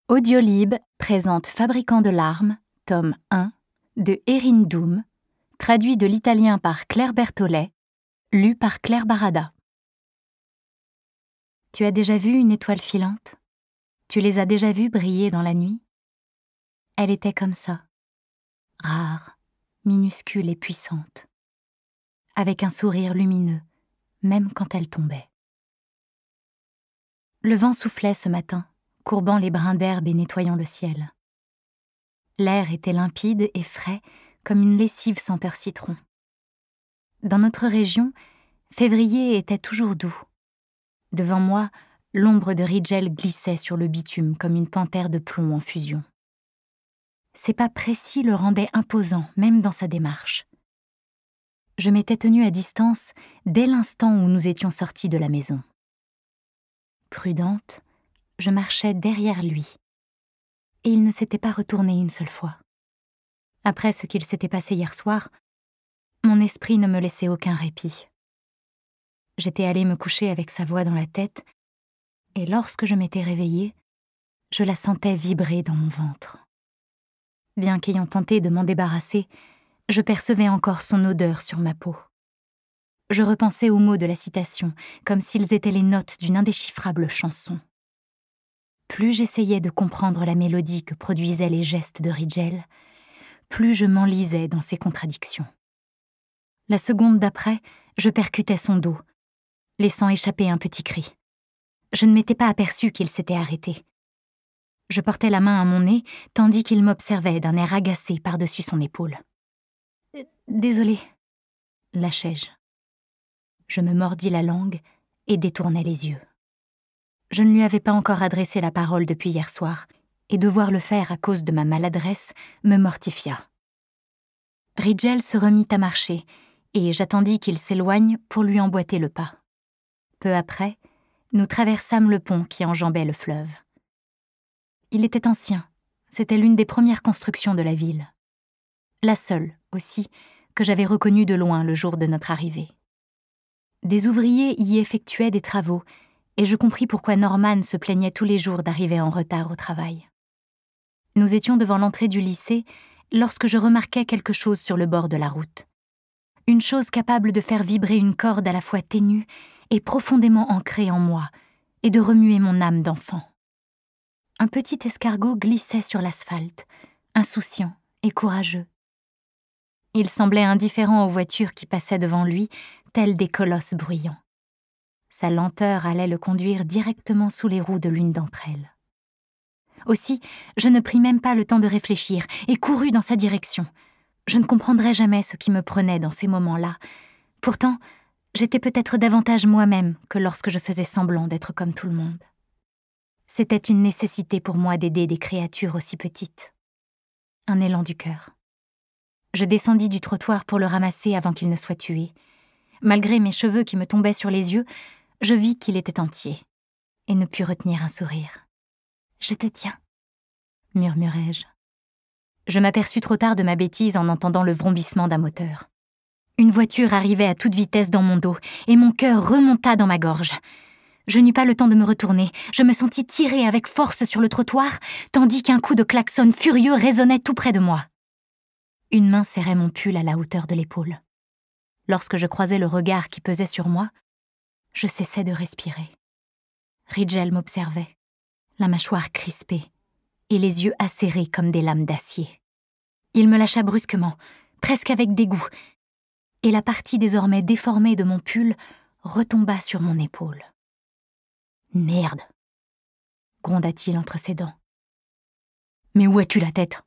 Audiolib présente Fabricant de larmes, tome 1, de Erin Doom, traduit de l'italien par Claire Berthollet, lu par Claire Barada. Tu as déjà vu une étoile filante? Tu les as déjà vues briller dans la nuit? Elle était comme ça, rare, minuscule et puissante, avec un sourire lumineux, même quand elle tombait. Le vent soufflait ce matin, courbant les brins d'herbe et nettoyant le ciel. L'air était limpide et frais, comme une lessive senteur citron. Dans notre région, février était toujours doux. Devant moi, l'ombre de Rigel glissait sur le bitume comme une panthère de plomb en fusion. Ses pas précis le rendaient imposant, même dans sa démarche. Je m'étais tenue à distance dès l'instant où nous étions sortis de la maison. Prudente, je marchais derrière lui, et il ne s'était pas retourné une seule fois. Après ce qu'il s'était passé hier soir, mon esprit ne me laissait aucun répit. J'étais allée me coucher avec sa voix dans la tête, et lorsque je m'étais réveillée, je la sentais vibrer dans mon ventre. Bien qu'ayant tenté de m'en débarrasser, je percevais encore son odeur sur ma peau. Je repensais aux mots de la citation, comme s'ils étaient les notes d'une indéchiffrable chanson. Plus j'essayais de comprendre la mélodie que produisaient les gestes de Rigel, plus je m'enlisais dans ses contradictions. La seconde d'après, je percutais son dos, laissant échapper un petit cri. Je ne m'étais pas aperçue qu'il s'était arrêté. Je portais la main à mon nez, tandis qu'il m'observait d'un air agacé par-dessus son épaule. « Désolée », lâchai-je. Je me mordis la langue et détournai les yeux. Je ne lui avais pas encore adressé la parole depuis hier soir, et devoir le faire à cause de ma maladresse me mortifia. Rigel se remit à marcher, et j'attendis qu'il s'éloigne pour lui emboîter le pas. Peu après, nous traversâmes le pont qui enjambait le fleuve. Il était ancien, c'était l'une des premières constructions de la ville. La seule, aussi, que j'avais reconnue de loin le jour de notre arrivée. Des ouvriers y effectuaient des travaux, et je compris pourquoi Norman se plaignait tous les jours d'arriver en retard au travail. Nous étions devant l'entrée du lycée lorsque je remarquai quelque chose sur le bord de la route. Une chose capable de faire vibrer une corde à la fois ténue et profondément ancrée en moi, et de remuer mon âme d'enfant. Un petit escargot glissait sur l'asphalte, insouciant et courageux. Il semblait indifférent aux voitures qui passaient devant lui, tels des colosses bruyants. Sa lenteur allait le conduire directement sous les roues de l'une d'entre elles. Aussi, je ne pris même pas le temps de réfléchir et courus dans sa direction. Je ne comprendrai jamais ce qui me prenait dans ces moments-là. Pourtant, j'étais peut-être davantage moi-même que lorsque je faisais semblant d'être comme tout le monde. C'était une nécessité pour moi d'aider des créatures aussi petites. Un élan du cœur. Je descendis du trottoir pour le ramasser avant qu'il ne soit tué. Malgré mes cheveux qui me tombaient sur les yeux, je vis qu'il était entier, et ne pus retenir un sourire. « Je te tiens », murmurai-je. Je m'aperçus trop tard de ma bêtise en entendant le vrombissement d'un moteur. Une voiture arrivait à toute vitesse dans mon dos, et mon cœur remonta dans ma gorge. Je n'eus pas le temps de me retourner, je me sentis tirer avec force sur le trottoir, tandis qu'un coup de klaxon furieux résonnait tout près de moi. Une main serrait mon pull à la hauteur de l'épaule. Lorsque je croisais le regard qui pesait sur moi, je cessais de respirer. Rigel m'observait, la mâchoire crispée et les yeux acérés comme des lames d'acier. Il me lâcha brusquement, presque avec dégoût, et la partie désormais déformée de mon pull retomba sur mon épaule. « Merde !» gronda-t-il entre ses dents. « Mais où as-tu la tête ?